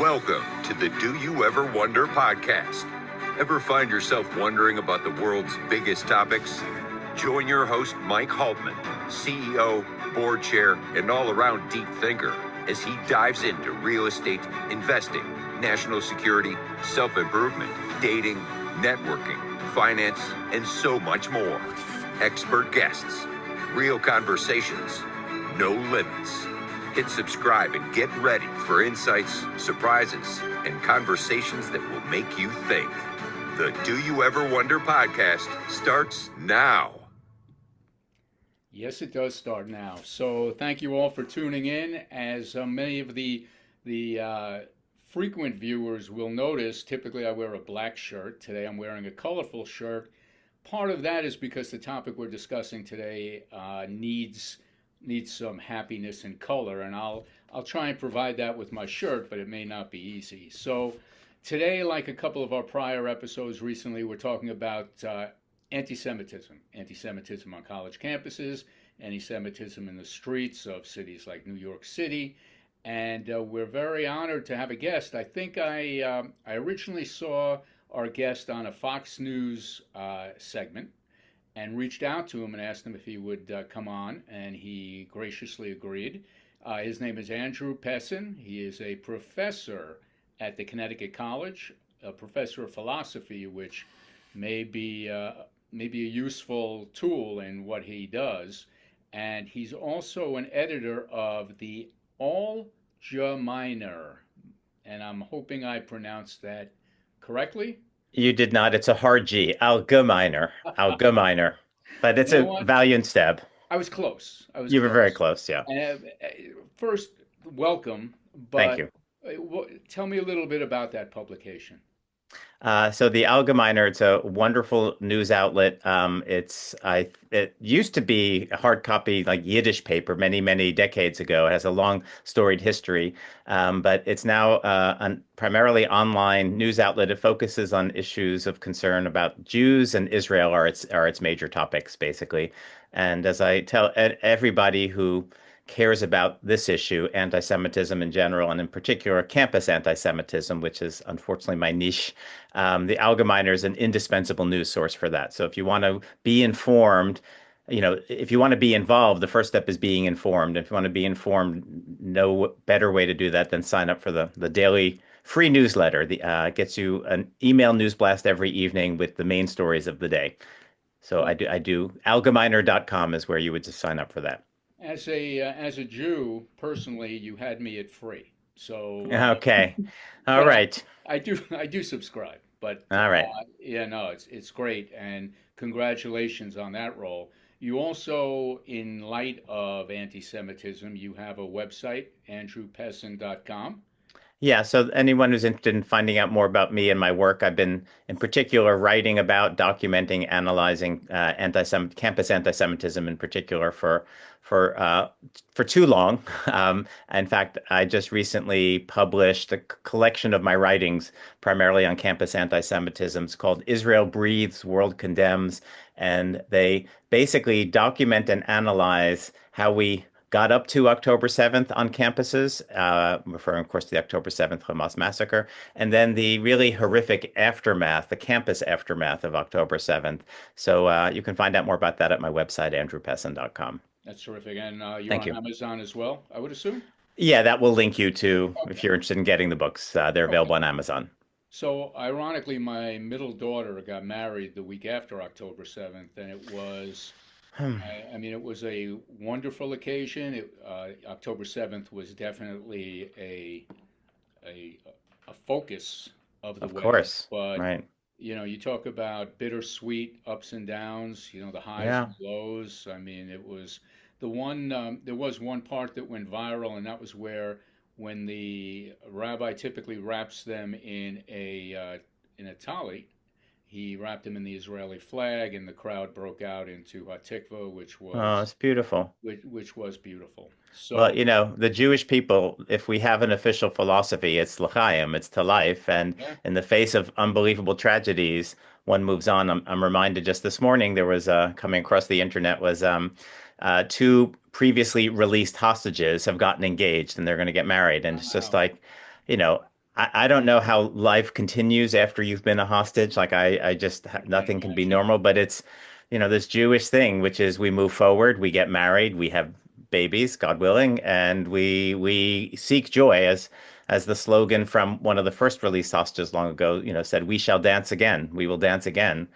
Welcome to the Do You Ever Wonder podcast. Ever find yourself wondering about the world's biggest topics? Join your host, Mike Haltman, CEO, board chair, and all-around deep thinker, as he dives into real estate, investing, national security, self-improvement, dating, networking, finance, and so much more. Expert guests, real conversations, no limits. Hit subscribe and get ready for insights, surprises, and conversations that will make you think. The Do You Ever Wonder podcast starts now. Yes, it does start now. So thank you all for tuning in. As many of the frequent viewers will notice, typically I wear a black shirt. Today I'm wearing a colorful shirt. Part of that is because the topic we're discussing today needs some happiness and color, and I'll try and provide that with my shirt, but it may not be easy. So today, like a couple of our prior episodes recently, we're talking about anti-Semitism on college campuses, anti-Semitism in the streets of cities like New York City, and we're very honored to have a guest. I think I originally saw our guest on a Fox News segment, and reached out to him and asked him if he would come on, and he graciously agreed. His name is Andrew Pessin. He is a professor at the Connecticut College, a professor of philosophy, which may be a useful tool in what he does. And he's also an editor of the Algemeiner, and I'm hoping I pronounced that correctly. You did not. It's a hard G. Algemeiner. Algemeiner. But it's You know a what? valiant stab. I was close. You were very close, yeah. First, welcome, Thank you. Tell me a little bit about that publication. So the Algemeiner, it's a wonderful news outlet. It used to be a hard copy, like Yiddish paper, many, many decades ago. It has a long storied history, but it's now a primarily online news outlet. It focuses on issues of concern about Jews and Israel are its major topics, basically. And as I tell everybody who cares about this issue, anti-Semitism in general, and in particular campus anti-Semitism, which is unfortunately my niche. The Algemeiner is an indispensable news source for that. So if you want to be informed, if you want to be involved, the first step is being informed. If you want to be informed, no better way to do that than sign up for the daily free newsletter. It gets you an email news blast every evening with the main stories of the day. So I do. Algemeiner.com is where you would just sign up for that. As a Jew, personally, you had me at free. So okay, all right. I do subscribe, but all right. It's great, and congratulations on that role. You also, in light of anti-Semitism, you have a website, andrewpessin.com. Yeah, so anyone who's interested in finding out more about me and my work, I've been in particular writing about, documenting, analyzing campus anti-Semitism in particular for too long. In fact, I just recently published a collection of my writings primarily on campus anti-Semitism. It's called Israel Breathes, World Condemns, and they basically document and analyze how we got up to October 7th on campuses, referring, of course, to the October 7th Hamas massacre, and then the really horrific aftermath, the campus aftermath of October 7th. So you can find out more about that at my website, andrewpessin.com. That's terrific. And you're Thank on you. Amazon as well, I would assume? Yeah, that will link you to, if you're interested in getting the books. They're available on Amazon. So, ironically, my middle daughter got married the week after October 7th, and it was... it was a wonderful occasion. October 7th was definitely a focus of the wedding. Of course, but right. You talk about bittersweet ups and downs. The highs and lows. It was the one. There was one part that went viral, and that was when the rabbi typically wraps them in a tallit. He wrapped him in the Israeli flag, and the crowd broke out into Hatikva, which was it's beautiful. Which was beautiful. So, well, the Jewish people, if we have an official philosophy, it's l'chaim, it's to life. And in the face of unbelievable tragedies, one moves on. I'm reminded just this morning there was coming across the internet was two previously released hostages have gotten engaged and they're going to get married, and it's just like, I don't know how life continues after you've been a hostage. Like I just I can't nothing can be imagine. normal. But it's, this Jewish thing, which is we move forward, we get married, we have babies, God willing, and we seek joy, as the slogan from one of the first released hostages long ago, said, "We shall dance again. We will dance again."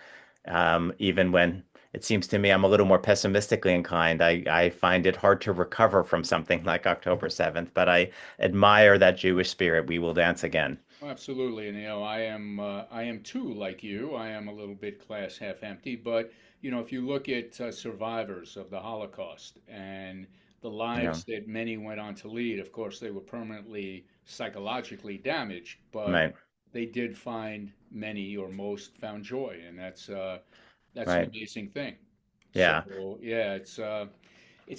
Even when it seems to me I'm a little more pessimistically inclined. I find it hard to recover from something like October 7th, but I admire that Jewish spirit. We will dance again. Absolutely, and I am too like you. I am a little bit glass half empty, but if you look at survivors of the Holocaust and the Yeah, lives that many went on to lead, of course they were permanently psychologically damaged, but right, they did find many or most found joy, and that's an right. amazing thing. Yeah, So yeah, it's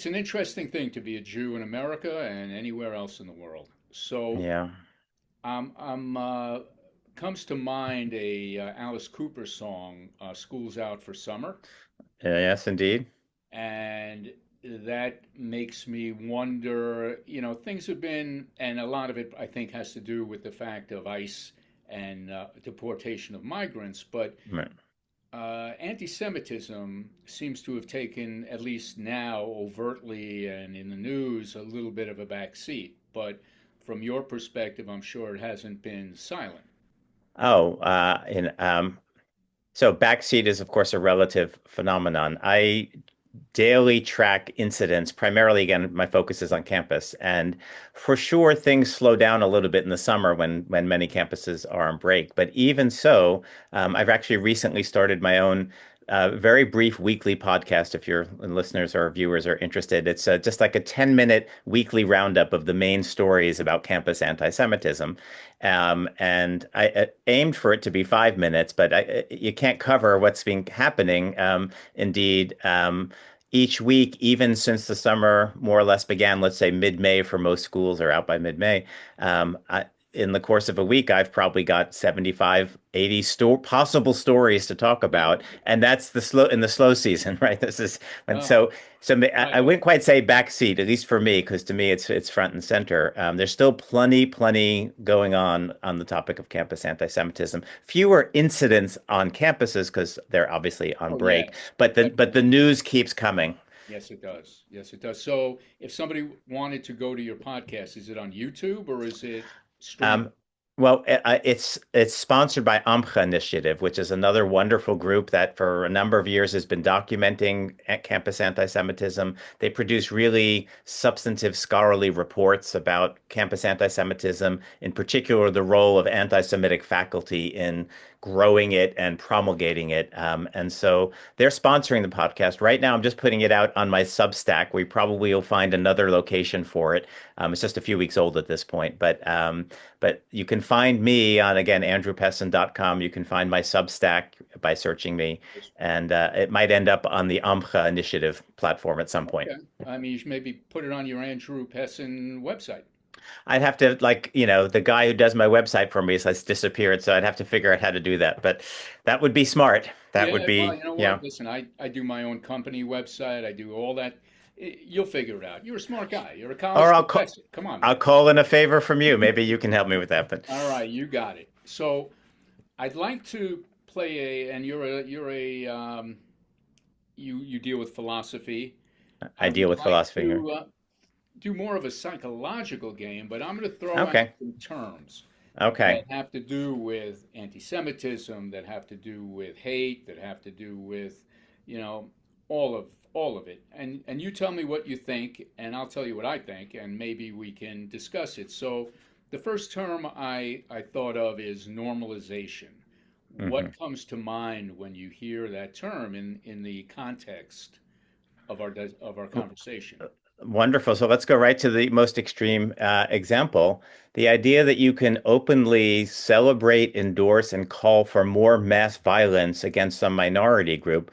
an interesting thing to be a Jew in America and anywhere else in the world. So. yeah. I'm comes to mind a Alice Cooper song, "School's Out for Summer," Yes, indeed. and that makes me wonder. Things have been, and a lot of it, I think, has to do with the fact of ICE and deportation of migrants. But Right. anti-Semitism seems to have taken, at least now, overtly and in the news, a little bit of a back seat. But from your perspective, I'm sure it hasn't been silent. Oh, so backseat is, of course, a relative phenomenon. I daily track incidents. Primarily, again, my focus is on campus, and for sure, things slow down a little bit in the summer when many campuses are on break. But even so, I've actually recently started my own. Very brief weekly podcast. If your listeners or viewers are interested, it's just like a 10-minute weekly roundup of the main stories about campus anti-Semitism. And I aimed for it to be 5 minutes, but you can't cover what's been happening. Indeed, each week, even since the summer more or less began, let's say mid-May for most schools are out by mid-May. In the course of a week, I've probably got 75, 80 possible stories to talk Wow. about. And that's the slow season, right? This is, and Oh, so I right. wouldn't quite say backseat, at least for me, because to me it's front and center. There's still plenty going on the topic of campus anti-Semitism. Fewer incidents on campuses because they're obviously on Oh, break, yes, but the definitely. news keeps coming. Yes, it does. Yes, it does. So, if somebody wanted to go to your podcast, is it on YouTube or is it streaming? Um, well, it's sponsored by AMCHA Initiative, which is another wonderful group that for a number of years has been documenting campus anti-Semitism. They produce really substantive scholarly reports about campus anti-Semitism, in particular the role of anti-Semitic faculty in growing it and promulgating it. And so they're sponsoring the podcast. Right now, I'm just putting it out on my Substack. We probably will find another location for it. It's just a few weeks old at this point, but you can find me on, again, andrewpessin.com. You can find my Substack by searching me, and it might end up on the AMCHA initiative platform at some point. Okay. I mean, you should maybe put it on your Andrew Pessin website. I'd have to, like, the guy who does my website for me has disappeared, so I'd have to figure out how to do that. But that would be smart. That would Yeah, well, be, you know yeah. what? Listen, I do my own company website. I do all that. You'll figure it out. You're a smart guy. You're a Or college professor. Come on, I'll man. call in a favor from you. Maybe you can help me with that. But All right, you got it. So I'd like to play and you deal with philosophy. I I deal would with like philosophy here. to do more of a psychological game, but I'm going to throw out Okay. some terms that Okay. have to do with anti-Semitism, that have to do with hate, that have to do with, you know, all of it. And you tell me what you think, and I'll tell you what I think, and maybe we can discuss it. So the first term I thought of is normalization. hmm What comes to mind when you hear that term in the context of our conversation? Wonderful. So let's go right to the most extreme example. The idea that you can openly celebrate, endorse, and call for more mass violence against some minority group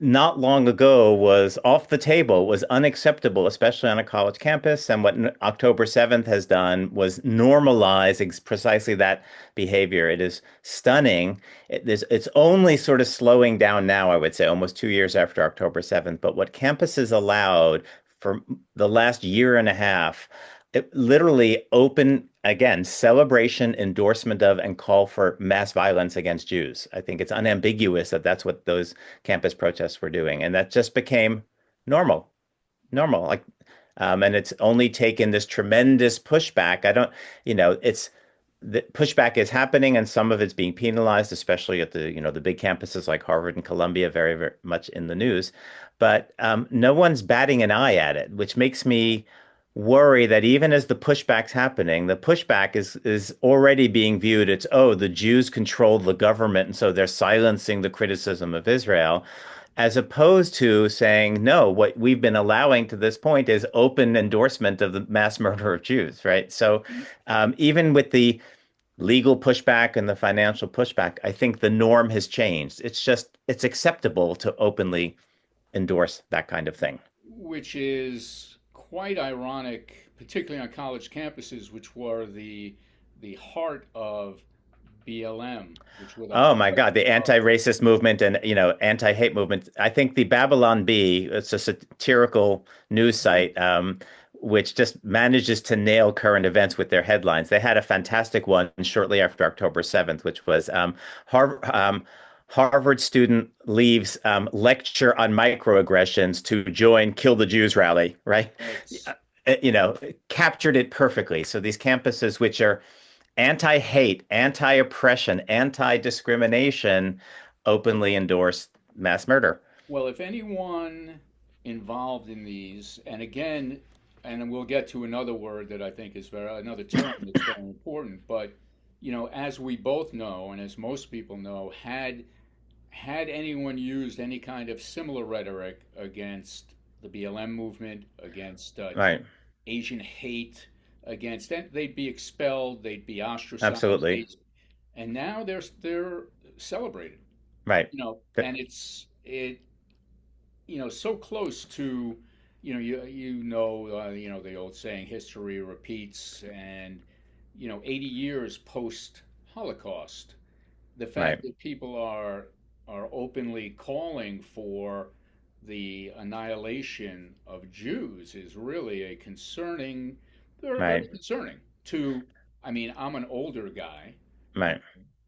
not long ago was off the table, was unacceptable, especially on a college campus. And what October 7th has done was normalize precisely that behavior. It is stunning. It's only sort of slowing down now, I would say, almost 2 years after October 7th. But what campuses allowed for the last year and a half It literally open again celebration, endorsement of, and call for mass violence against Jews. I think it's unambiguous that that's what those campus protests were doing, and that just became normal, normal. Like, and it's only taken this tremendous pushback. I don't, it's the pushback is happening, and some of it's being penalized, especially at the big campuses like Harvard and Columbia, very, very much in the news. But no one's batting an eye at it, which makes me worry that even as the pushback's happening, the pushback is already being viewed. It's, oh, the Jews control the government, and so they're silencing the criticism of Israel, as opposed to saying, no, what we've been allowing to this point is open endorsement of the mass murder of Jews, right? So even with the legal pushback and the financial pushback, I think the norm has changed. It's acceptable to openly endorse that kind of thing. Which is quite ironic, particularly on college campuses, which were the heart of BLM, which were the Oh my heart God, the of anti-racist movement and anti-hate movement. I think the Babylon Bee, it's a satirical news site, which just manages to nail current events with their headlines. They had a fantastic one shortly after October 7th, which was Harvard student leaves lecture on microaggressions to join Kill the Jews rally, right? it's Captured it perfectly. So these campuses, which are anti-hate, anti-oppression, anti-discrimination, openly endorse mass murder. well, if anyone involved in these, and again, and we'll get to another word that I think is another term that's very important, but as we both know, and as most people know, had anyone used any kind of similar rhetoric against the BLM movement, against Right. Asian hate, against that, they'd be expelled, they'd be ostracized, Absolutely. and now they're celebrated, Right. and so close to, the old saying, history repeats, and 80 years post Holocaust, the fact Right. that people are openly calling for the annihilation of Jews is really a concerning, very, very Right. concerning to, I mean, I'm an older guy, Right.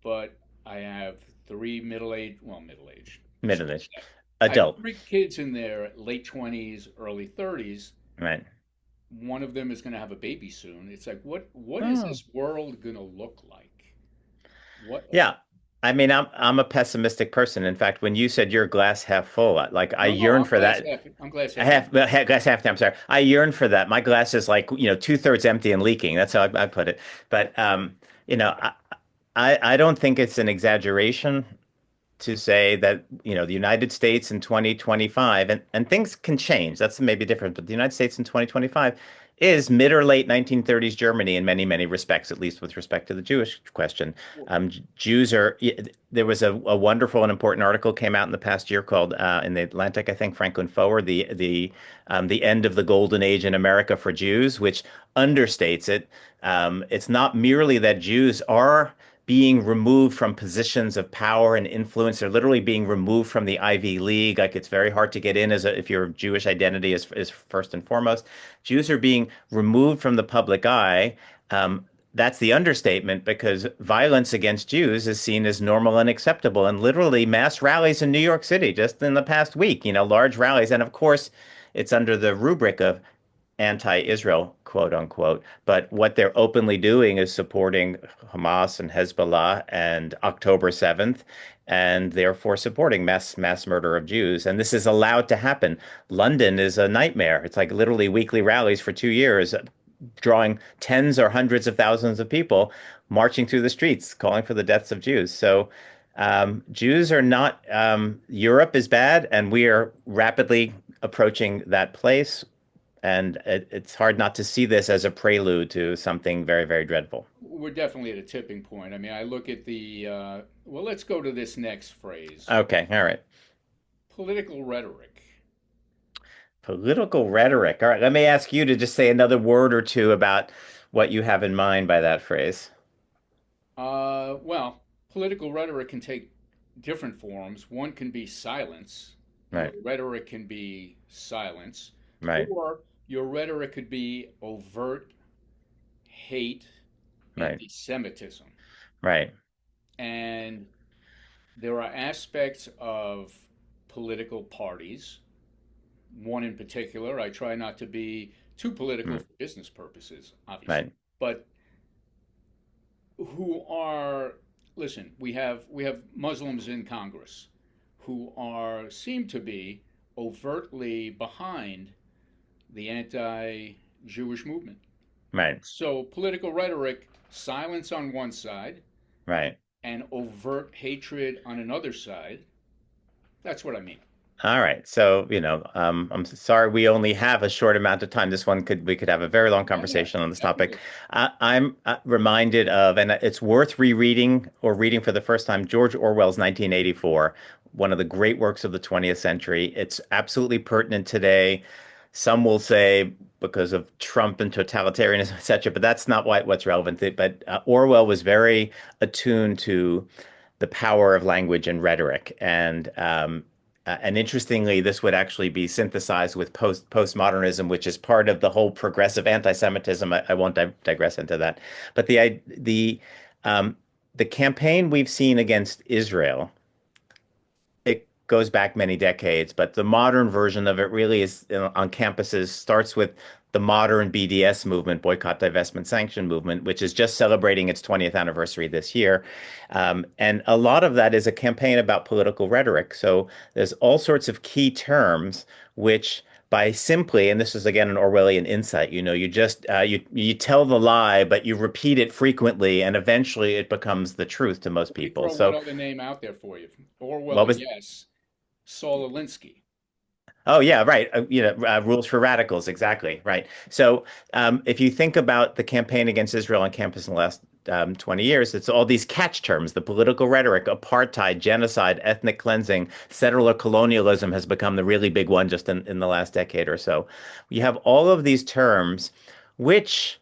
but I have three middle-aged, so to Middle-aged. say. I have Adult. three kids in their late 20s, early 30s. Right. One of them is going to have a baby soon. It's like, what is Oh. this world going to look like? What? Yeah. I mean, I'm a pessimistic person. In fact, when you said your glass half full, like I No, yearn for that. I'm glass half Half, empty. glass half. I'm sorry. I yearn for that. My glass is like, two-thirds empty and leaking. That's how I put it. But you know, I, I don't think it's an exaggeration to say that the United States in 2025, and things can change, that's maybe different, but the United States in 2025 is mid or late 1930s Germany in many, many respects, at least with respect to the Jewish question. Jews are There was a wonderful and important article came out in the past year called in the Atlantic, I think, Franklin Forward, the end of the golden age in America for Jews, which understates it. It's not merely that Jews are being removed from positions of power and influence. They're literally being removed from the Ivy League. Like, it's very hard to get in if your Jewish identity is first and foremost. Jews are being removed from the public eye. That's the understatement, because violence against Jews is seen as normal and acceptable. And literally mass rallies in New York City just in the past week, large rallies. And of course, it's under the rubric of anti-Israel, quote unquote. But what they're openly doing is supporting Hamas and Hezbollah and October 7th, and therefore supporting mass murder of Jews. And this is allowed to happen. London is a nightmare. It's like literally weekly rallies for 2 years, drawing tens or hundreds of thousands of people marching through the streets, calling for the deaths of Jews. So Jews are not, Europe is bad, and we are rapidly approaching that place. And it's hard not to see this as a prelude to something very, very dreadful. We're definitely at a tipping point. I mean, I look at well, let's go to this next phrase, Okay, all right. political rhetoric. Political rhetoric. All right, let me ask you to just say another word or two about what you have in mind by that phrase. Well, political rhetoric can take different forms. One can be silence. Your Right, rhetoric can be silence, right, or your rhetoric could be overt, hate Right. anti-Semitism. Right. And there are aspects of political parties, one in particular, I try not to be too political Mm. for business purposes, obviously, Right. but who are, listen, we have Muslims in Congress who are seem to be overtly behind the anti-Jewish movement. Right. So political rhetoric, silence on one side Right. and overt hatred on another side. That's what I mean. All right. So, I'm sorry we only have a short amount of time. We could have a very long Yeah, yeah, conversation on this topic. definitely. I'm reminded of, and it's worth rereading or reading for the first time, George Orwell's 1984, one of the great works of the 20th century. It's absolutely pertinent today. Some will say because of Trump and totalitarianism, etc., but that's not what's relevant. But Orwell was very attuned to the power of language and rhetoric. And interestingly, this would actually be synthesized with postmodernism, which is part of the whole progressive anti-Semitism. I won't digress into that, but um, the campaign we've seen against Israel, it goes back many decades, but the modern version of it really is on campuses, starts with the modern BDS movement, boycott, divestment, sanction movement, which is just celebrating its 20th anniversary this year. And a lot of that is a campaign about political rhetoric. So there's all sorts of key terms which by simply, and this is again an Orwellian insight, you tell the lie, but you repeat it frequently, and eventually it becomes the truth to most Let me people. throw one So other name out there for you. what Orwell, was yes. Saul Alinsky. Oh yeah, right. Rules for radicals, exactly, right. So if you think about the campaign against Israel on campus in the last 20 years, it's all these catch terms: the political rhetoric, apartheid, genocide, ethnic cleansing, settler colonialism has become the really big one just in the last decade or so. You have all of these terms, which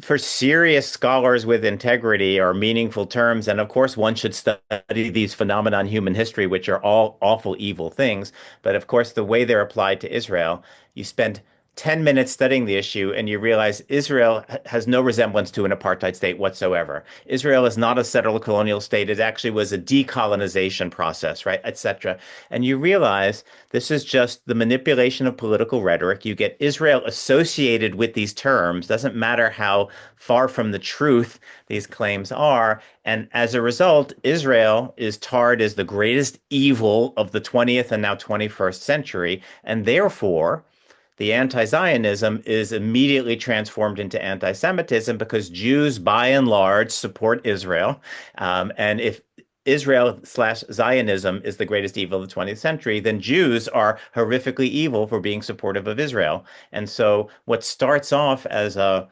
for serious scholars with integrity are meaningful terms. And of course, one should study these phenomena in human history, which are all awful, evil things. But of course, the way they're applied to Israel, you spend 10 minutes studying the issue and you realize Israel has no resemblance to an apartheid state whatsoever. Israel is not a settler colonial state. It actually was a decolonization process, right, etc. And you realize this is just the manipulation of political rhetoric. You get Israel associated with these terms. Doesn't matter how far from the truth these claims are. And as a result, Israel is tarred as the greatest evil of the 20th and now 21st century. And therefore, the anti-Zionism is immediately transformed into anti-Semitism because Jews, by and large, support Israel. And if Israel slash Zionism is the greatest evil of the 20th century, then Jews are horrifically evil for being supportive of Israel. And so what starts off as a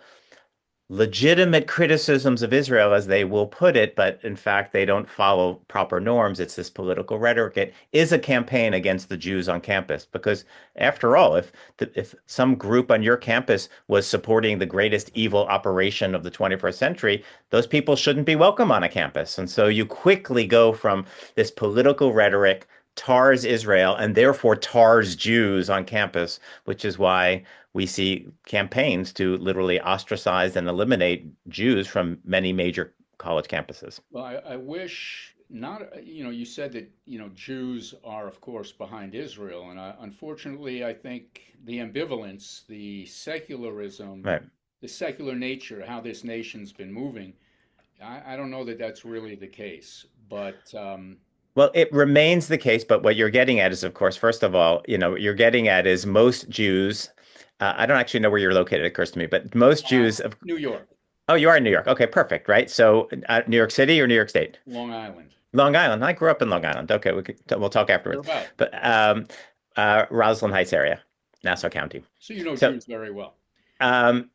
legitimate criticisms of Israel, as they will put it, but in fact, they don't follow proper norms. It's this political rhetoric. It is a campaign against the Jews on campus, because after all, if some group on your campus was supporting the greatest evil operation of the 21st century, those people shouldn't be welcome on a campus. And so you quickly go from this political rhetoric tars Israel and therefore tars Jews on campus, which is why we see campaigns to literally ostracize and eliminate Jews from many major college campuses. Well, I wish not, you said that, Jews are, of course, behind Israel. And unfortunately, I think the ambivalence, the secularism, Right. the secular nature, how this nation's been moving, I don't know that that's really the case. But Well, it remains the case, but what you're getting at is, of course, first of all, what you're getting at is most Jews. I don't actually know where you're located, it occurs to me, but most Jews of. New York, Oh, you are in New York. Okay, perfect. Right. So, New York City or New York State? Long Island, Long Island. I grew up in Long Island. Okay, we'll talk they're afterwards. about. But Roslyn Heights area, Nassau County. So you know So Jews very well.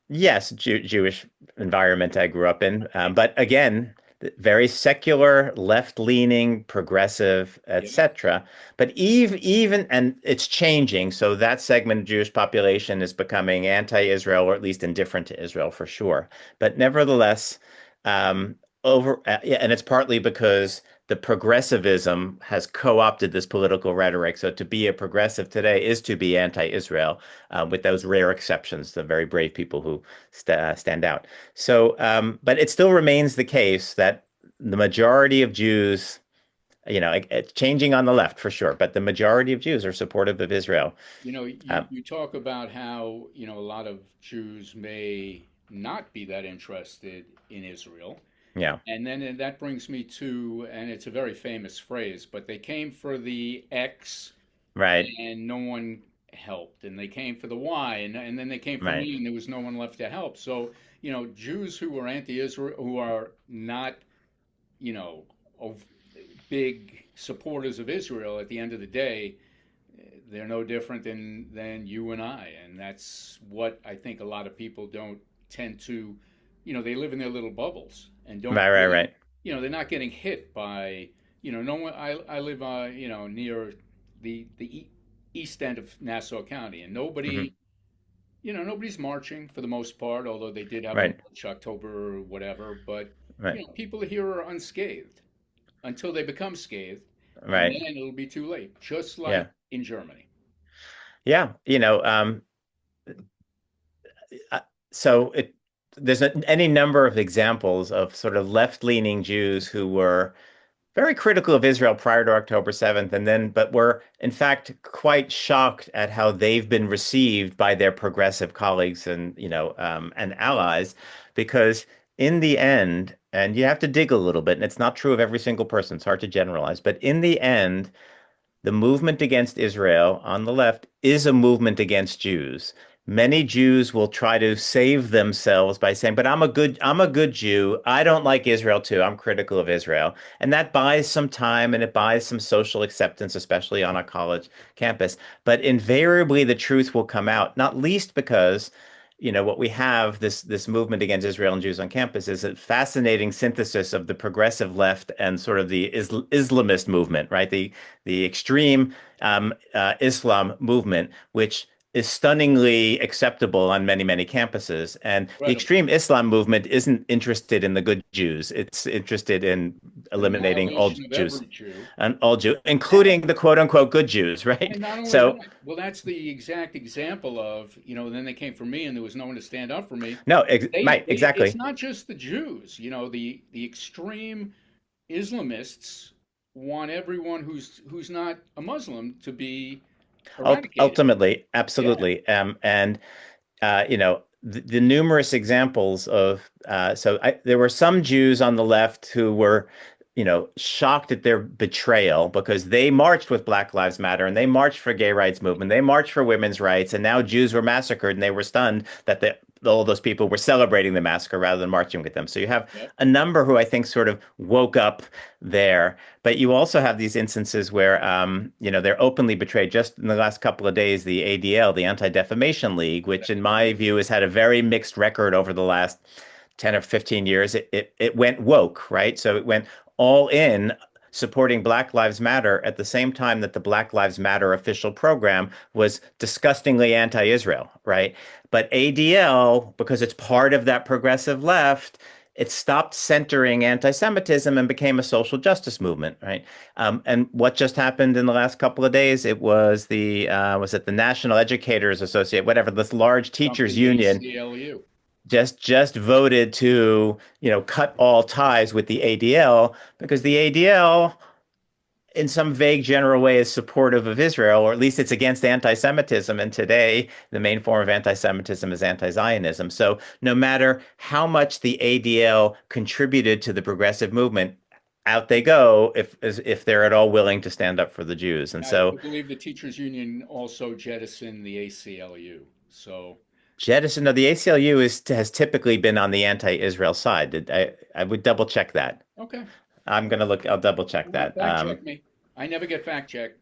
Yes, Jewish environment I grew up in, but again, very secular, left-leaning, progressive, Yeah. etc. But even, and it's changing. So that segment of Jewish population is becoming anti-Israel, or at least indifferent to Israel for sure. But nevertheless, yeah, and it's partly because the progressivism has co-opted this political rhetoric. So to be a progressive today is to be anti-Israel, with those rare exceptions, the very brave people who stand out. So, but it still remains the case that the majority of Jews, it's changing on the left for sure, but the majority of Jews are supportive of Israel. You know, you, Um, you talk about how, a lot of Jews may not be that interested in Israel. yeah, And then that brings me to, and it's a very famous phrase, but they came for the X right, and no one helped. And they came for the Y and then they came for right, me and there was no one left to help. So, Jews who are anti-Israel, who are not, you know, of big supporters of Israel at the end of the day, they're no different than you and I, and that's what I think a lot of people don't tend to, they live in their little bubbles and don't right, right, really, right. they're not getting hit by, no one. I live, near the east end of Nassau County, and Hmm. nobody's marching for the most part, although they did have a Right, march October or whatever, but right, people here are unscathed until they become scathed, and right. then it'll be too late, just like Yeah, in Germany. yeah. Uh, so there's any number of examples of sort of left-leaning Jews who were very critical of Israel prior to October 7th, and then, but were in fact quite shocked at how they've been received by their progressive colleagues and, and allies, because in the end, and you have to dig a little bit, and it's not true of every single person, it's hard to generalize, but in the end, the movement against Israel on the left is a movement against Jews. Many Jews will try to save themselves by saying, "But I'm a good Jew. I don't like Israel too. I'm critical of Israel." And that buys some time and it buys some social acceptance, especially on a college campus. But invariably the truth will come out, not least because what we have, this movement against Israel and Jews on campus, is a fascinating synthesis of the progressive left and sort of the Islamist movement, right? The extreme Islam movement, which is stunningly acceptable on many, many campuses. And the Incredible. extreme Islam movement isn't interested in the good Jews. It's interested in The eliminating all annihilation of Jews every Jew. and all Jew, including And the quote unquote good Jews, right? and not only So that, well, that's the exact example of, then they came for me and there was no one to stand up for me. no, They right, they it's exactly. not just the Jews, the extreme Islamists want everyone who's not a Muslim to be eradicated. Ultimately, Yeah. absolutely. And the numerous examples of there were some Jews on the left who were shocked at their betrayal because they marched with Black Lives Matter and they marched for gay rights movement, they marched for women's rights, and now Jews were massacred and they were stunned that all those people were celebrating the massacre rather than marching with them. So you have Yep. a number who I think sort of woke up there, but you also have these instances where they're openly betrayed. Just in the last couple of days, the ADL, the Anti-Defamation League, which in That's my view has had a very mixed record over the last 10 or 15 years, it went woke, right? So it went all in supporting Black Lives Matter at the same time that the Black Lives Matter official program was disgustingly anti-Israel, right? But ADL, because it's part of that progressive left, it stopped centering anti-Semitism and became a social justice movement, right? And what just happened in the last couple of days? It was was it the National Educators Association, whatever, this large teachers something the union ACLU. just voted to cut all ties with the ADL because the ADL in some vague general way is supportive of Israel, or at least it's against anti-Semitism. And today, the main form of anti-Semitism is anti-Zionism. So no matter how much the ADL contributed to the progressive movement, out they go if they're at all willing to stand up for the Jews. And I so believe the teachers union also jettisoned the ACLU. So, jettison of the ACLU has typically been on the anti-Israel side. I would double check that. okay. I'm gonna look. I'll double check Don't that. fact check me. I never get fact checked.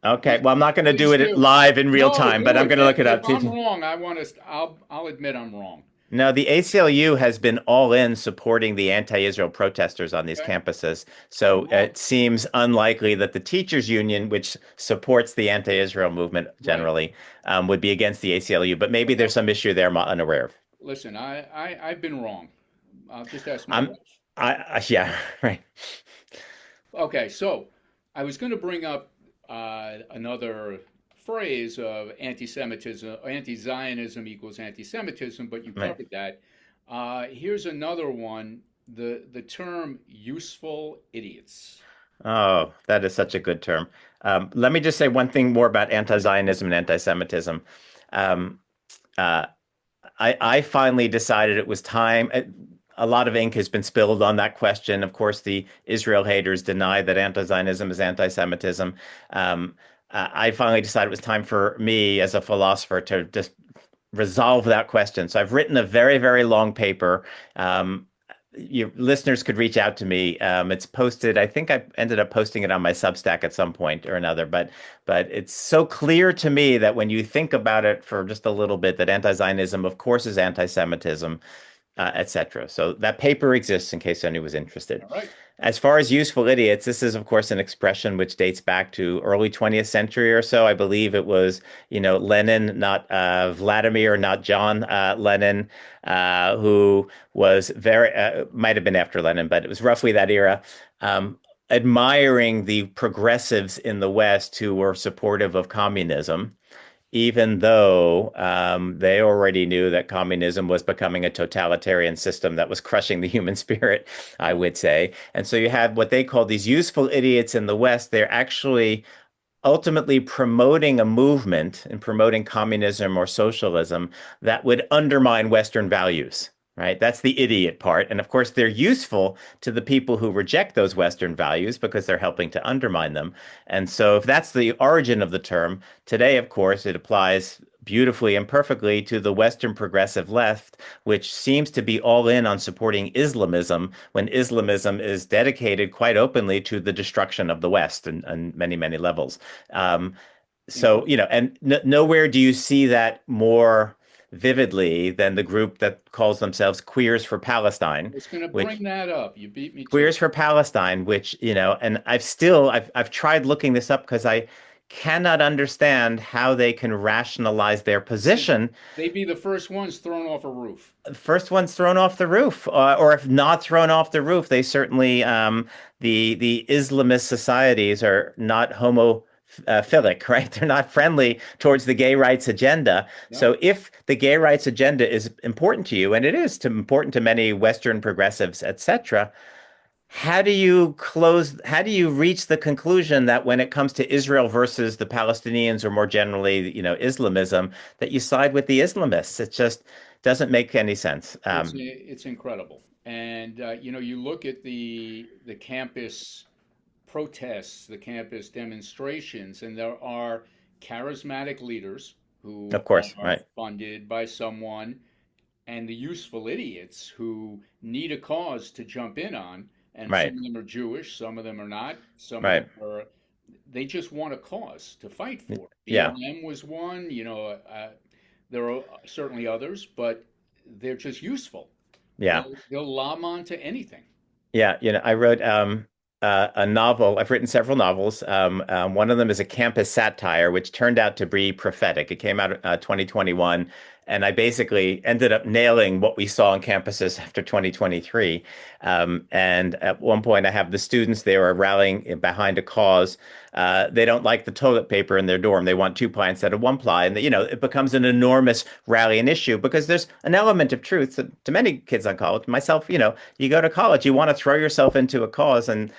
Okay. Please, Well, I'm not gonna do please it do. live in real No, time, but do I'm it. gonna look it If up. I'm wrong, I'll admit I'm wrong. No, the ACLU has been all in supporting the anti-Israel protesters on these Okay. campuses. I'm So wrong. it seems unlikely that the teachers union, which supports the anti-Israel movement Right. generally, would be against the ACLU. But maybe there's Well, some issue there I'm unaware of. listen, I've been wrong. I'll just ask my I'm, wife. yeah, right. Okay, so I was going to bring up another phrase of anti-Semitism, anti-Zionism equals anti-Semitism, but you Right. covered that. Here's another one, the term useful idiots. Oh, that is such a good term. Let me just say one thing more about anti-Zionism and anti-Semitism. Um, uh, I finally decided it was time. A lot of ink has been spilled on that question. Of course, the Israel haters deny that anti-Zionism is anti-Semitism. Um, I finally decided it was time for me as a philosopher to just resolve that question. So I've written a very, very long paper. Um, Your listeners could reach out to me. It's posted. I think I ended up posting it on my Substack at some point or another. But it's so clear to me that when you think about it for just a little bit, that anti-Zionism, of course, is anti-Semitism, etc. So that paper exists in case anyone was interested. All right. As far as useful idiots, this is, of course, an expression which dates back to early 20th century or so. I believe it was, Lenin, not Vladimir, not John Lenin, who was very, might have been after Lenin, but it was roughly that era. Um, Admiring the progressives in the West who were supportive of communism, even though they already knew that communism was becoming a totalitarian system that was crushing the human spirit, I Yeah. would say. And so you had what they call these useful idiots in the West. They're actually ultimately promoting a movement and promoting communism or socialism that would undermine Western values. Right. That's the idiot part. And of course, they're useful to the people who reject those Western values because they're helping to undermine them. And so, if that's the origin of the term, today, of course, it applies beautifully and perfectly to the Western progressive left, which seems to be all in on supporting Islamism when Islamism is dedicated quite openly to the destruction of the West and many, many levels. Um, so, Incredible. and nowhere do you see that more vividly than the group that calls themselves Queers for I Palestine, was going to which bring that up. You beat me to Queers it. for Palestine, which, and I've tried looking this up because I cannot understand how they can rationalize their Listen, position. they'd be the first ones thrown off a roof. First one's thrown off the roof, or if not thrown off the roof, they certainly the Islamist societies are not homophilic, right? They're not friendly towards the gay rights agenda. No, So if the gay rights agenda is important to you, and it is important to many Western progressives, etc., how do you reach the conclusion that when it comes to Israel versus the Palestinians or more generally, Islamism, that you side with the Islamists? It just doesn't make any sense. it's incredible. And you look at the campus protests, the campus demonstrations, and there are charismatic leaders who Of course, are right, funded by someone, and the useful idiots who need a cause to jump in on. And some right, of them are Jewish, some of them are not, some of them right. are, they just want a cause to fight for. Yeah, BLM was one, there are certainly others, but they're just useful. yeah. They'll lom on to anything. Yeah, I wrote a novel. I've written several novels. One of them is a campus satire, which turned out to be prophetic. It came out 2021, and I basically ended up nailing what we saw on campuses after 2023. And at one point, I have the students, they were rallying behind a cause. They don't like the toilet paper in their dorm. They want 2 ply instead of 1 ply. And, it becomes an enormous rallying issue because there's an element of truth to many kids on college, myself, you go to college, you want to throw yourself into a cause, and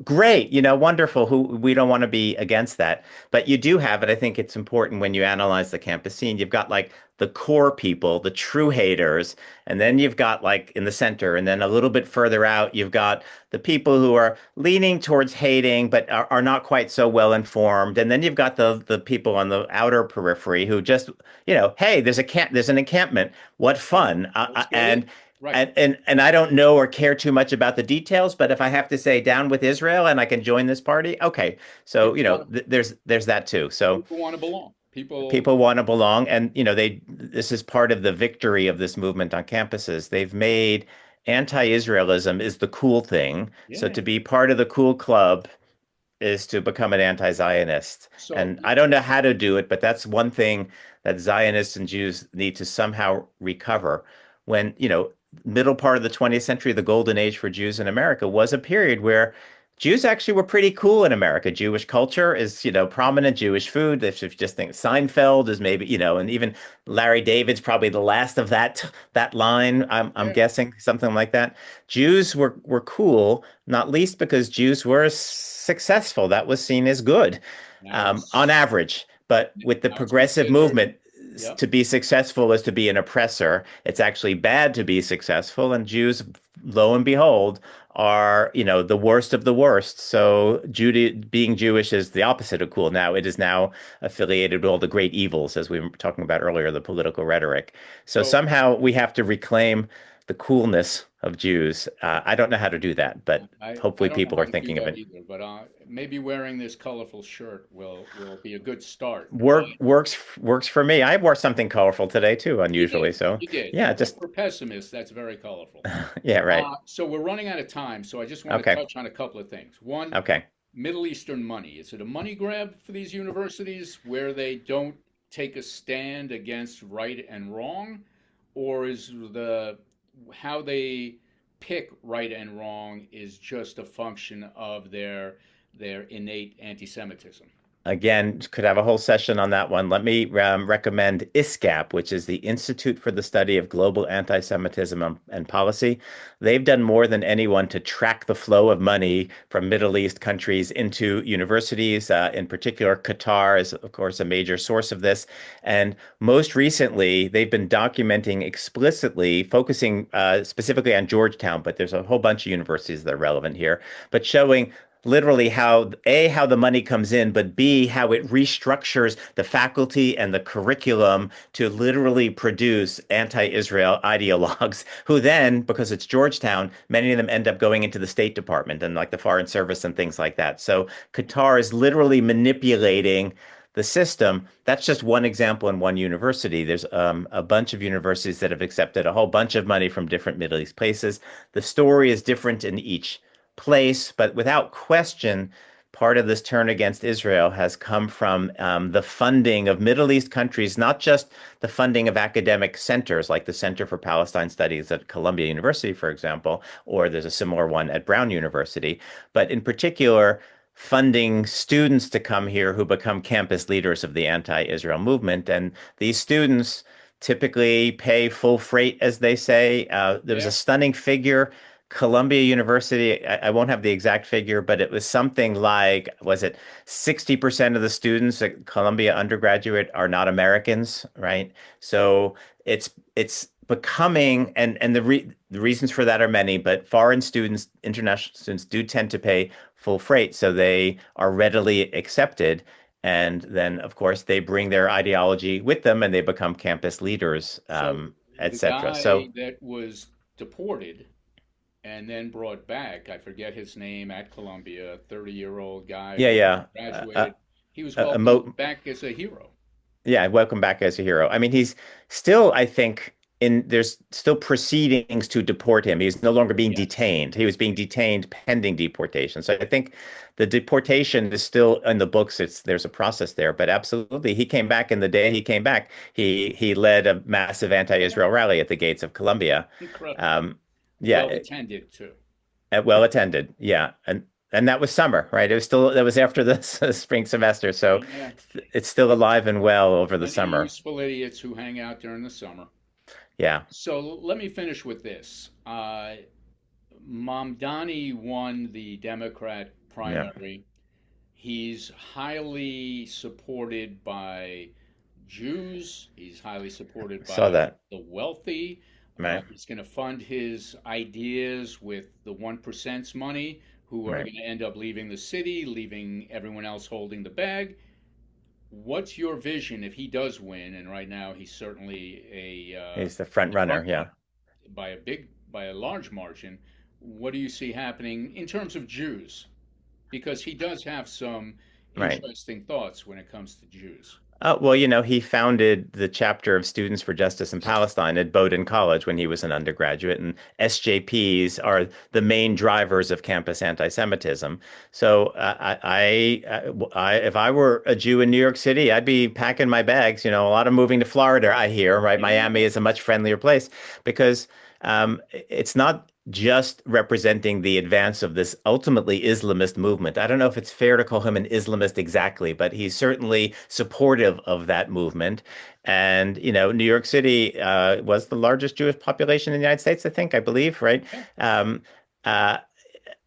great, wonderful. Who we don't want to be against that. But you do have it. I think it's important when you analyze the campus scene. You've got like the core people, the true haters, and then you've got like in the center, and then a little bit further out, you've got the people who are leaning towards hating but are not quite so well informed. And then you've got the people on the outer periphery who just, hey, there's an encampment. What Right. fun. Let's get And in. Right. and I don't know or care too much about the details, but if I have to say down with Israel and I can join this party, okay. So, People want to there's that too. So people want to belong. People, people want to belong, and this is part of the victory of this movement on campuses. They've made anti-Israelism is the cool thing. So yeah. to be part of the cool club is to become an anti-Zionist. So And I don't know how to do it, but that's one thing that Zionists and Jews need to somehow recover. When, middle part of the 20th century, the golden age for Jews in America was a period where Jews actually were pretty cool in America. Jewish culture is, prominent Jewish food. If you just think Seinfeld is maybe, and even Larry David's probably the last of that line. I'm Yeah. guessing something like that. Jews were cool, not least because Jews were successful. That was seen as good, Now on it's average. But with the now it's progressive considered. movement, Yep. to be successful is to be an oppressor. It's actually bad to be successful, and Jews, lo and behold, are, the worst of the worst. So being Jewish is the opposite of cool now. It is now affiliated with all the great evils, as we were talking about earlier, the political rhetoric. So So somehow we have to reclaim the coolness of Jews. I don't know how to do that, but I hopefully don't know people how are to do thinking of that it. either, but maybe wearing this colorful shirt will be a good start. Works for me. I wore something colorful today too, You unusually. did. So You did. yeah, Well, just for pessimists, that's very colorful. yeah, right. So we're running out of time, so I just want to Okay. touch on a couple of things. One, Okay. Middle Eastern money. Is it a money grab for these universities where they don't take a stand against right and wrong, or is the how they pick right and wrong is just a function of their innate anti-Semitism? Again, could have a whole session on that one. Let me recommend ISCAP, which is the Institute for the Study of Global Anti-Semitism and Policy. They've done more than anyone to track the flow of money from Middle East countries into universities. In particular, Qatar is, of course, a major source of this. And most recently, they've been documenting explicitly, focusing specifically on Georgetown, but there's a whole bunch of universities that are relevant here, but showing literally how how the money comes in, but B, how it restructures the faculty and the curriculum to literally produce anti-Israel ideologues who then, because it's Georgetown, many of them end up going into the State Department and like the Foreign Service and things like that. So Qatar is literally manipulating the system. That's just one example in one university. There's a bunch of universities that have accepted a whole bunch of money from different Middle East places. The story is different in each place, but without question, part of this turn against Israel has come from the funding of Middle East countries, not just the funding of academic centers like the Center for Palestine Studies at Columbia University, for example, or there's a similar one at Brown University, but in particular, funding students to come here who become campus leaders of the anti-Israel movement. And these students typically pay full freight, as they say. There was a Yeah. stunning figure. Columbia University, I won't have the exact figure, but it was something like, was it 60% of the students at Columbia undergraduate are not Americans, right? So it's becoming, and the reasons for that are many, but foreign students, international students do tend to pay full freight, so they are readily accepted. And then, of course, they bring their ideology with them and they become campus leaders, So the etc. guy So that was deported and then brought back, I forget his name, at Columbia, 30-year-old guy yeah, who yeah. graduated. He was A welcomed back as a hero. Yeah, welcome back as a hero. I mean, he's still, I think, there's still proceedings to deport him. He's no longer being Yes. detained. He was being detained pending deportation. So I think the deportation is still in the books. There's a process there, but absolutely, he came back. And the day he came back, he led a massive Yeah. anti-Israel rally at the gates of Columbia. Incredible. Um, Well yeah, attended too. well attended. Yeah, and that was summer, right? It was still that was after the spring semester, so Yeah. it's still alive and well over the Plenty of summer. useful idiots who hang out during the summer. Yeah, So let me finish with this. Mamdani won the Democrat yeah, primary. He's highly supported by Jews. He's highly supported saw by that. the wealthy. Right, He's going to fund his ideas with the 1%'s money, who are right. going to end up leaving the city, leaving everyone else holding the bag. What's your vision if he does win? And right now, he's certainly He's the front the runner. front runner Yeah, by a large margin. What do you see happening in terms of Jews? Because he does have some right. interesting thoughts when it comes to Jews. Well, he founded the chapter of Students for Justice in Palestine at Bowdoin College when he was an undergraduate, and SJPs are the main drivers of campus anti-Semitism. So, if I were a Jew in New York City, I'd be packing my bags. A lot of moving to Florida, I hear, right? Yeah, Miami is a much friendlier place because It's not just representing the advance of this ultimately Islamist movement. I don't know if it's fair to call him an Islamist exactly, but he's certainly supportive of that movement. And, New York City was the largest Jewish population in the United States, I believe, right? Yeah. Um, uh,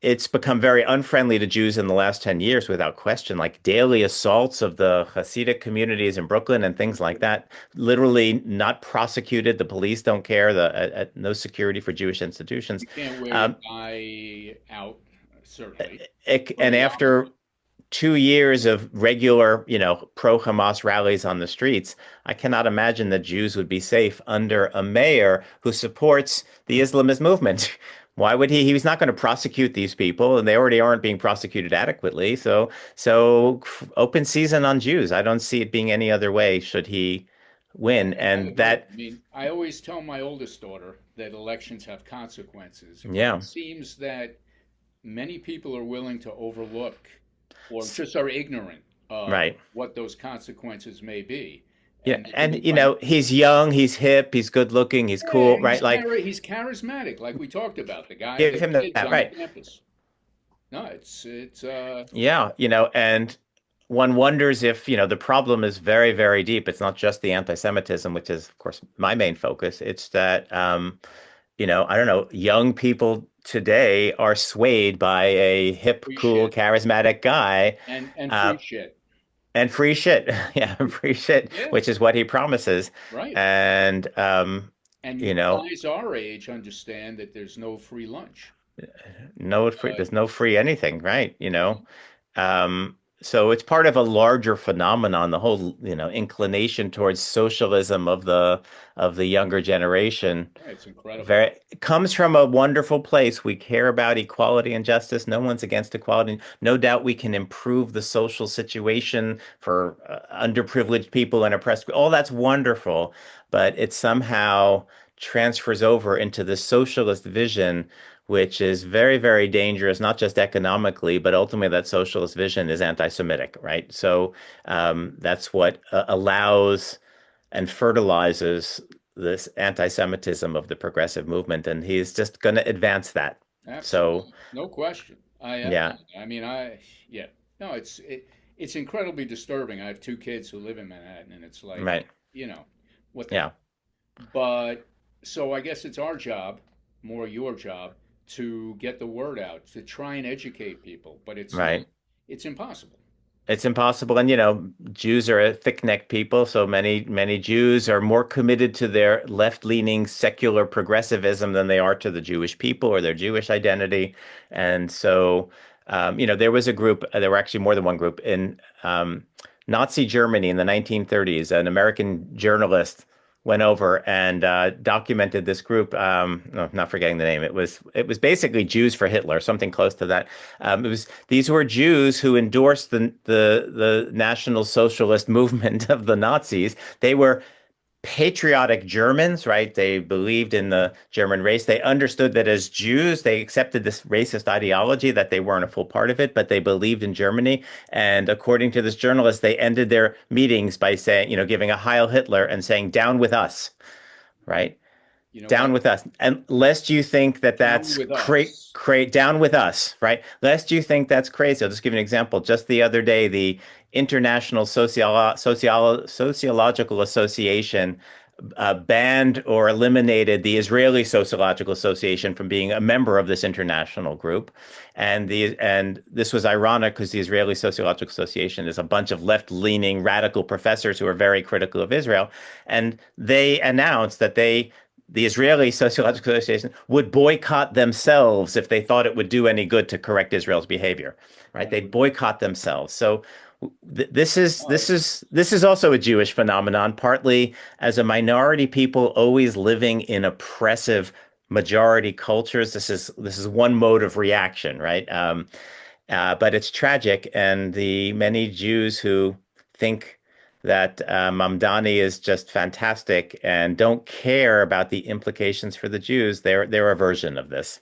it's become very unfriendly to Jews in the last 10 years, without question, like daily assaults of the Hasidic communities in Brooklyn and things like that, literally not prosecuted. The police don't care, no security for Jewish institutions. You can't wear your Um, tie out, certainly. and Very after obvious. 2 years of regular, pro-Hamas rallies on the streets, I cannot imagine that Jews would be safe under a mayor who supports the Islamist movement. Why would he? He was not going to prosecute these people, and they already aren't being prosecuted adequately. So open season on Jews. I don't see it being any other way should he win. I And agree. that, I mean, I always tell my oldest daughter that elections have consequences, but it yeah, seems that many people are willing to overlook or just are ignorant of right. what those consequences may be. Yeah, And they and really find, he's young, he's hip, he's good looking, he's yeah, cool, right? Like, he's charismatic, like we talked about, give the him kids that, on the right? campus. No, it's Yeah, and one wonders if, the problem is very, very deep. It's not just the anti-Semitism, which is, of course, my main focus. It's that, I don't know, young people today are swayed by a hip, free cool, shit charismatic guy, and uh, free shit. and free shit. Yeah, free shit, Yeah, which is what he promises. right. And, you And know, guys our age understand that there's no free lunch. no free, Uh, there's no free anything, right? So it's part of a larger phenomenon, the whole, inclination towards socialism of the younger generation. yeah, it's incredible. Very it comes from a wonderful place. We care about equality and justice. No one's against equality. No doubt we can improve the social situation for underprivileged people and oppressed. All that's wonderful, but it somehow transfers over into the socialist vision, which is very, very dangerous, not just economically, but ultimately that socialist vision is anti-Semitic, right? So that's what allows and fertilizes this anti-Semitism of the progressive movement, and he's just going to advance that. So, Absolutely, no question. yeah, I mean, yeah, no, it's incredibly disturbing. I have two kids who live in Manhattan, and it's like, right, you know, what the yeah, hell? But so I guess it's our job, more your job, to get the word out, to try and educate people. But it's not, right. it's impossible. It's impossible. And, Jews are a thick-necked people, so many Jews are more committed to their left-leaning secular progressivism than they are to the Jewish people or their Jewish identity. And so, there was a group, there were actually more than one group in Nazi Germany in the 1930s. An American journalist went over and documented this group. No, not forgetting the name. It was basically Jews for Hitler, something close to that. These were Jews who endorsed the National Socialist movement of the Nazis. They were patriotic Germans, right? They believed in the German race. They understood that as Jews, they accepted this racist ideology, that they weren't a full part of it, but they believed in Germany. And according to this journalist, they ended their meetings by saying, giving a Heil Hitler and saying, down with us, right? You know Down what? with us. And lest you think that Down that's with cra us. down with us, right? Lest you think that's crazy. I'll just give you an example. Just the other day, the International Sociological Association banned or eliminated the Israeli Sociological Association from being a member of this international group. And this was ironic because the Israeli Sociological Association is a bunch of left-leaning radical professors who are very critical of Israel. And they announced that the Israeli Sociological Association would boycott themselves if they thought it would do any good to correct Israel's behavior, right? They'd Unbelievable. boycott themselves. So this is Oh, this is this is also a Jewish phenomenon, partly as a minority people always living in oppressive majority cultures. This is one mode of reaction, right? But it's tragic, and the many Jews who think that Mamdani is just fantastic and don't care about the implications for the Jews, they're a version of this.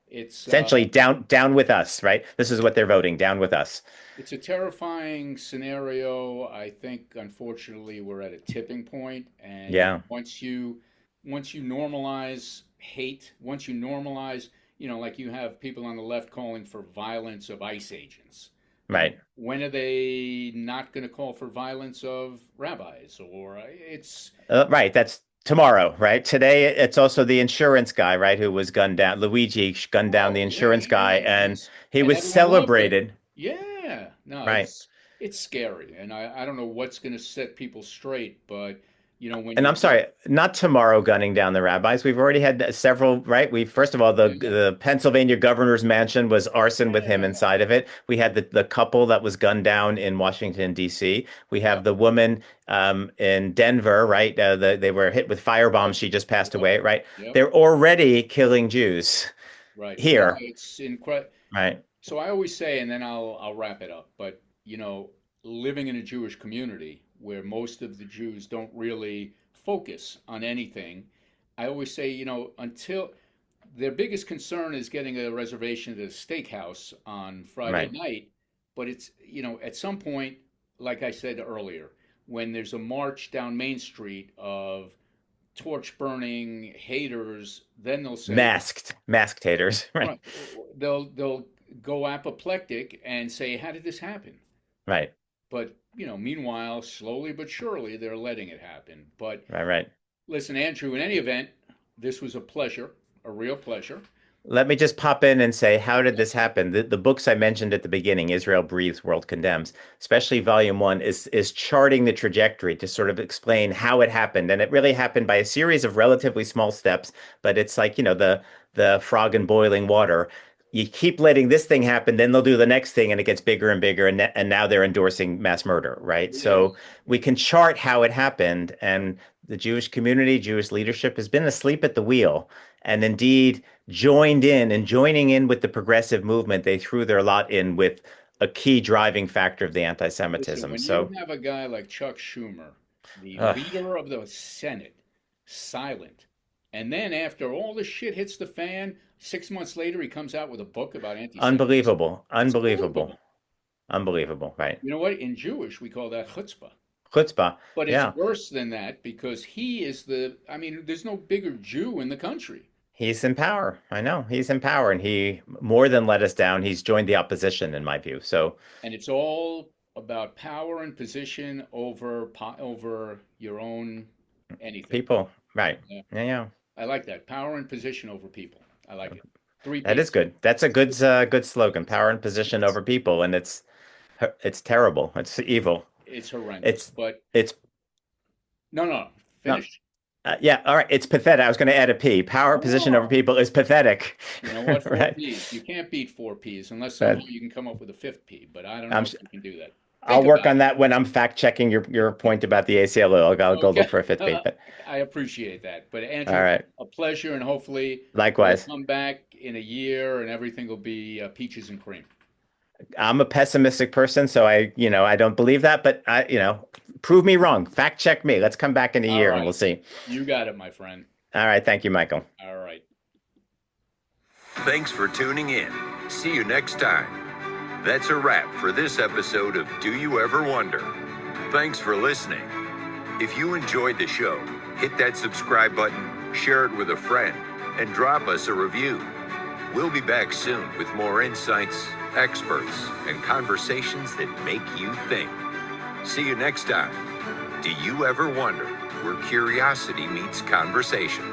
it's Essentially, down with us, right? This is what they're voting, down with us. it's a terrifying scenario. I think, unfortunately, we're at a tipping point, and Yeah, once you normalize hate, once you normalize, like you have people on the left calling for violence of ICE agents. Right. When are they not going to call for violence of rabbis? Or it's Right. That's tomorrow, right? Today, it's also the insurance guy, right, who was gunned down. Luigi gunned down oh the yeah, insurance guy, yeah, and he and was everyone loved him. celebrated. Yeah, no, Right. it's scary, and I don't know what's going to set people straight, but when And you I'm sorry, not tomorrow gunning down the rabbis. We've already had several, right? We first of all, yeah, the Pennsylvania governor's mansion was arson with him yeah, inside of it. We had the couple that was gunned down in Washington, D.C. We have yep, the woman in Denver, right? They were hit with firebombs. right, She just passed yep, away, right? yep, They're already killing Jews right. No, here, it's incredible. right? So I always say, and then I'll wrap it up. But living in a Jewish community where most of the Jews don't really focus on anything, I always say, until their biggest concern is getting a reservation at a steakhouse on Friday Right. night. But it's, at some point, like I said earlier, when there's a march down Main Street of torch burning haters, then they'll say, Masked haters, right? right, they'll go apoplectic and say, "How did this happen?" Right. But meanwhile, slowly but surely, they're letting it happen. But Right. Right. listen, Andrew, in any event, this was a pleasure, a real pleasure. Let me just pop in and say, how did this happen? The books I mentioned at the beginning, Israel Breathes, World Condemns, especially volume one, is charting the trajectory to sort of explain how it happened. And it really happened by a series of relatively small steps, but it's like, the frog in boiling water. You keep letting this thing happen, then they'll do the next thing, and it gets bigger and bigger, and now they're endorsing mass murder, right? Yeah, So we can chart how it happened, and the Jewish community, Jewish leadership has been asleep at the wheel, and indeed joining in with the progressive movement. They threw their lot in with a key driving factor of the listen, anti-Semitism. when you So, have a guy like Chuck Schumer, the ugh, leader of the Senate, silent, and then after all this shit hits the fan, 6 months later he comes out with a book about anti-Semitism. unbelievable, It's unbelievable, unbelievable. unbelievable, right? You know what? In Jewish, we call that chutzpah. Chutzpah, But it's yeah. worse than that because he is I mean, there's no bigger Jew in the country. He's in power. I know he's in power, and he more than let us down. He's joined the opposition, in my view. So, And it's all about power and position over your own anything. people, right? Yeah. Yeah, yeah. I like that. Power and position over people. I like it. Three That is P's. good. That's a good slogan. Power and position over people, and it's terrible. It's evil. It's horrendous. It's But it's no, no, no. finish. Yeah, all right. It's pathetic. I was going to add a P. Power position over Oh, people is pathetic, you know what? Four right? P's. You can't beat four P's unless somehow But you can come up with a fifth P. But I don't know I'm if you can do that. I'll Think work about on that when I'm fact checking your point about the ACLU. I'll it. go look Okay. for a fifth P. But I appreciate that. But all Andrew, right. a pleasure, and hopefully you'll Likewise. come back in a year and everything will be peaches and cream. I'm a pessimistic person, so I don't believe that, but prove me wrong. Fact check me. Let's come back in a All year and we'll right. see. You got it, my friend. All right. Thank you, Michael. All right. Thanks for tuning in. See you next time. That's a wrap for this episode of Do You Ever Wonder? Thanks for listening. If you enjoyed the show, hit that subscribe button, share it with a friend, and drop us a review. We'll be back soon with more insights, experts, and conversations that make you think. See you next time. Do you ever wonder where curiosity meets conversation?